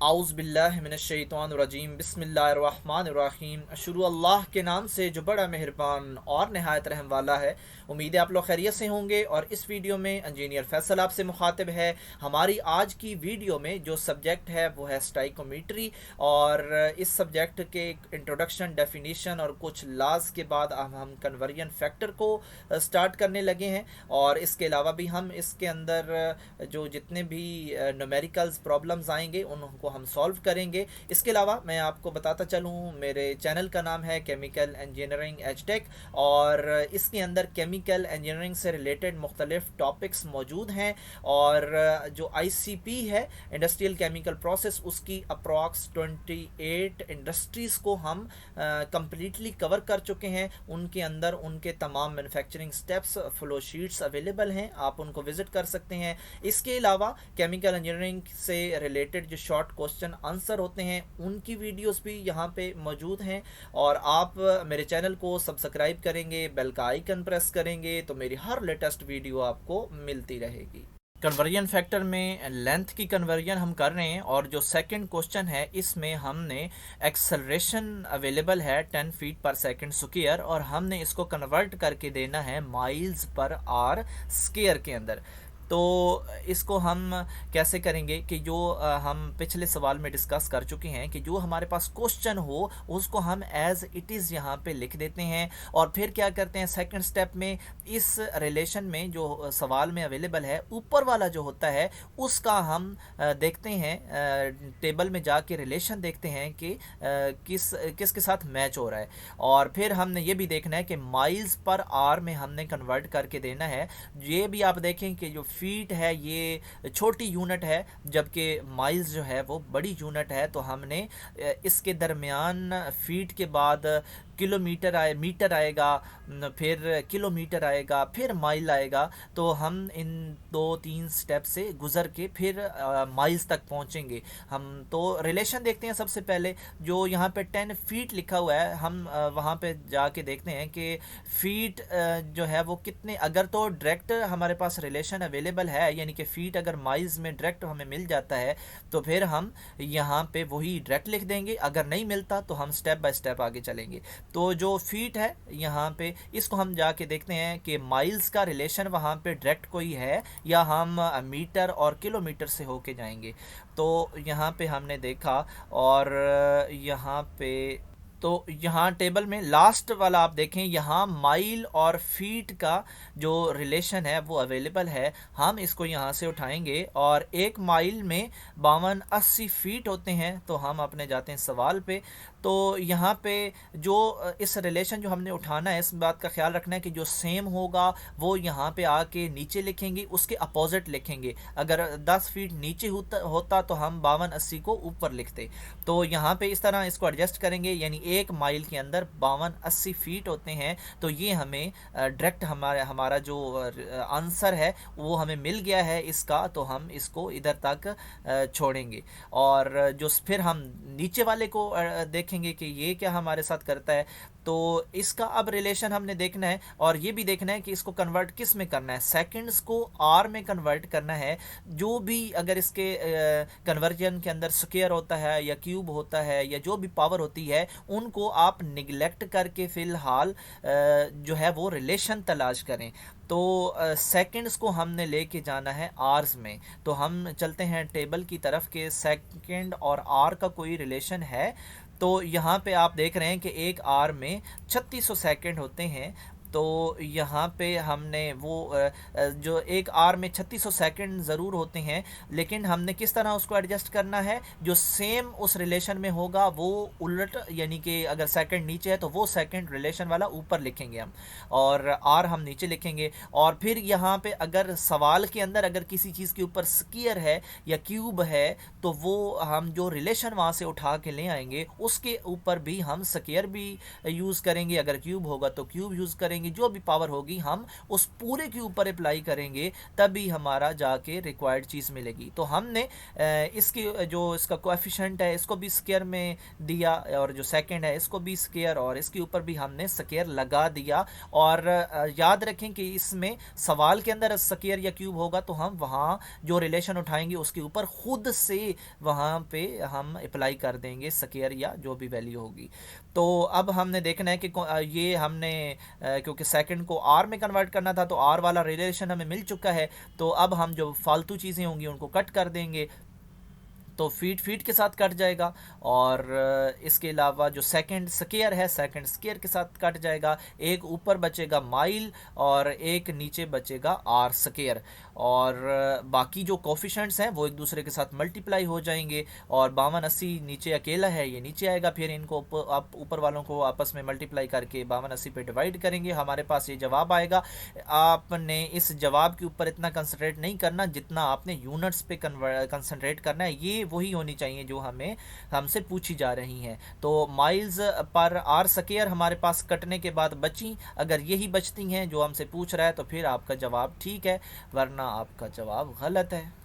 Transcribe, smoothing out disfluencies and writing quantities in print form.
आउज़ बिल्लाहि मिनश्शैतानिर्रजीम बिस्मिल्लाहिर्रहमानिर्रहीम। शुरू अल्लाह के नाम से जो बड़ा मेहरबान और नहायत रहम वाला है। उम्मीद है आप लोग खैरियत से होंगे। और इस वीडियो में इंजीनियर फैसल आपसे मुखातिब है। हमारी आज की वीडियो में जो सब्जेक्ट है वो है स्टाइकोमीट्री। और इस सब्जेक्ट के इंट्रोडक्शन, डेफिनेशन और कुछ लाज के बाद हम कन्वर्जन फैक्टर को स्टार्ट करने लगे हैं। और इसके अलावा भी हम इसके अंदर जो जितने भी न्यूमेरिकल्स प्रॉब्लम्स आएंगे उनको हम सॉल्व करेंगे। इसके अलावा मैं आपको बताता चलूँ, मेरे चैनल का नाम है केमिकल इंजीनियरिंग एचटेक। और इसके अंदर केमिकल इंजीनियरिंग से रिलेटेड मुख्तलिफ टॉपिक्स मौजूद हैं। और जो आईसीपी है, इंडस्ट्रियल केमिकल प्रोसेस, उसकी अप्रॉक्स 28 इंडस्ट्रीज़ को हम कम्प्लीटली कवर कर चुके हैं। उनके अंदर उनके तमाम manufacturing steps, flow sheets available हैं, आप उनको विज़िट कर सकते हैं। इसके अलावा केमिकल इंजीनियरिंग से रिलेटेड जो शॉर्ट क्वेश्चन आंसर होते हैं उनकी वीडियोस भी यहाँ पे मौजूद हैं। और आप मेरे चैनल को सब्सक्राइब करेंगे, बेल का आइकन प्रेस करेंगे तो मेरी हर लेटेस्ट वीडियो आपको मिलती रहेगी। कन्वर्जन फैक्टर में लेंथ की कन्वर्जन हम कर रहे हैं। और जो सेकंड क्वेश्चन है इसमें हमने एक्सेलरेशन अवेलेबल है 10 फीट पर सेकंड स्क्वायर, और हमने इसको कन्वर्ट करके देना है माइल्स पर आर स्क्वायर के अंदर। तो इसको हम कैसे करेंगे कि जो हम पिछले सवाल में डिस्कस कर चुके हैं कि जो हमारे पास क्वेश्चन हो उसको हम एज इट इज़ यहाँ पे लिख देते हैं। और फिर क्या करते हैं, सेकंड स्टेप में इस रिलेशन में जो सवाल में अवेलेबल है ऊपर वाला जो होता है उसका हम देखते हैं, टेबल में जाके रिलेशन देखते हैं कि किसके साथ मैच हो रहा है। और फिर हमने ये भी देखना है कि माइल्स पर आर में हमने कन्वर्ट करके देना है। ये भी आप देखें कि जो फीट है ये छोटी यूनिट है, जबकि माइल्स जो है वो बड़ी यूनिट है। तो हमने इसके दरमियान फीट के बाद किलोमीटर मीटर आएगा, फिर किलोमीटर आएगा, फिर माइल आएगा। तो हम इन 2-3 स्टेप से गुजर के फिर माइल्स तक पहुंचेंगे। हम तो रिलेशन देखते हैं सबसे पहले। जो यहाँ पे 10 फीट लिखा हुआ है, हम वहाँ पे जाके देखते हैं कि फीट जो है वो कितने, अगर तो डायरेक्ट हमारे पास रिलेशन अवेलेबल है, यानी कि फीट अगर माइल्स में डायरेक्ट हमें मिल जाता है तो फिर हम यहाँ पे वही डायरेक्ट लिख देंगे। अगर नहीं मिलता तो हम स्टेप बाय स्टेप आगे चलेंगे। तो जो फीट है यहाँ पे, इसको हम जाके देखते हैं कि माइल्स का रिलेशन वहाँ पे डायरेक्ट कोई है या हम मीटर और किलोमीटर से होके जाएंगे। तो यहाँ पे हमने देखा। और यहाँ पे तो यहाँ टेबल में लास्ट वाला आप देखें, यहाँ माइल और फीट का जो रिलेशन है वो अवेलेबल है। हम इसको यहाँ से उठाएंगे और एक माइल में 52-80 फीट होते हैं। तो हम अपने जाते हैं सवाल पे। तो यहाँ पे जो इस रिलेशन जो हमने उठाना है, इस बात का ख्याल रखना है कि जो सेम होगा वो यहाँ पे आके नीचे लिखेंगे, उसके अपोजिट लिखेंगे। अगर 10 फीट नीचे होता तो हम 52-80 को ऊपर लिखते। तो यहाँ पे इस तरह इसको एडजस्ट करेंगे, यानी एक माइल के अंदर 52-80 फीट होते हैं। तो ये हमें डायरेक्ट हमारा जो आंसर है वो हमें मिल गया है इसका। तो हम इसको इधर तक छोड़ेंगे। और जो फिर हम नीचे वाले को देखेंगे कि ये क्या हमारे साथ करता है। तो इसका अब रिलेशन हमने देखना है और ये भी देखना है कि इसको कन्वर्ट किस में करना है। सेकंड्स को आर में कन्वर्ट करना है। जो भी अगर इसके कन्वर्जन के अंदर स्क्वायर होता है या क्यूब होता है या जो भी पावर होती है, उनको आप निगलेक्ट करके फ़िलहाल जो है वो रिलेशन तलाश करें। तो सेकंड्स को हमने लेके जाना है आर्स में। तो हम चलते हैं टेबल की तरफ के सेकंड और आर का कोई रिलेशन है। तो यहाँ पे आप देख रहे हैं कि एक आर में 3600 सेकंड होते हैं। तो यहाँ पे हमने वो जो एक आर में 3600 सेकंड ज़रूर होते हैं, लेकिन हमने किस तरह उसको एडजस्ट करना है, जो सेम उस रिलेशन में होगा वो उलट, यानी कि अगर सेकंड नीचे है तो वो सेकंड रिलेशन वाला ऊपर लिखेंगे हम, और आर हम नीचे लिखेंगे। और फिर यहाँ पे अगर सवाल के अंदर अगर किसी चीज़ के ऊपर स्क्वायर है या क्यूब है तो वो हम जो रिलेशन वहाँ से उठा के ले आएंगे उसके ऊपर भी हम स्क्वायर भी यूज़ करेंगे, अगर क्यूब होगा तो क्यूब यूज़ करेंगे। करेंगे, जो भी पावर होगी हम उस पूरे के ऊपर अप्लाई करेंगे, तभी हमारा जाके रिक्वायर्ड चीज़ मिलेगी। तो हमने इसकी जो इसका कोएफिशिएंट है इसको भी स्क्वायर में दिया, और जो सेकंड है इसको भी स्क्वायर, और इसके ऊपर भी हमने स्क्वायर लगा दिया। और याद रखें कि इसमें सवाल के अंदर स्क्वायर या क्यूब होगा तो हम वहाँ जो रिलेशन उठाएंगे उसके ऊपर खुद से वहाँ पे हम अप्लाई कर देंगे स्क्वायर या जो भी वैल्यू होगी। तो अब हमने देखना है कि ये हमने क्योंकि सेकंड को आर में कन्वर्ट करना था, तो आर वाला रिलेशन हमें मिल चुका है। तो अब हम जो फालतू चीज़ें होंगी उनको कट कर देंगे, तो फीट फीट के साथ कट जाएगा। और इसके अलावा जो सेकंड स्क्वायर है सेकंड स्क्वायर के साथ कट जाएगा। एक ऊपर बचेगा माइल और एक नीचे बचेगा आर स्क्वायर। और बाकी जो कोफिशेंट्स हैं वो एक दूसरे के साथ मल्टीप्लाई हो जाएंगे, और 5280 नीचे अकेला है ये नीचे आएगा, फिर इनको आप ऊपर वालों को आपस में मल्टीप्लाई करके 5280 पे डिवाइड करेंगे, हमारे पास ये जवाब आएगा। आपने इस जवाब के ऊपर इतना कंसंट्रेट नहीं करना जितना आपने यूनिट्स पे कंसंट्रेट करना है, ये वही होनी चाहिए जो हमें हमसे पूछी जा रही हैं। तो माइल्स पर आर स्क्वायर हमारे पास कटने के बाद बची, अगर यही बचती हैं जो हमसे पूछ रहा है तो फिर आपका जवाब ठीक है, वरना आपका जवाब गलत है।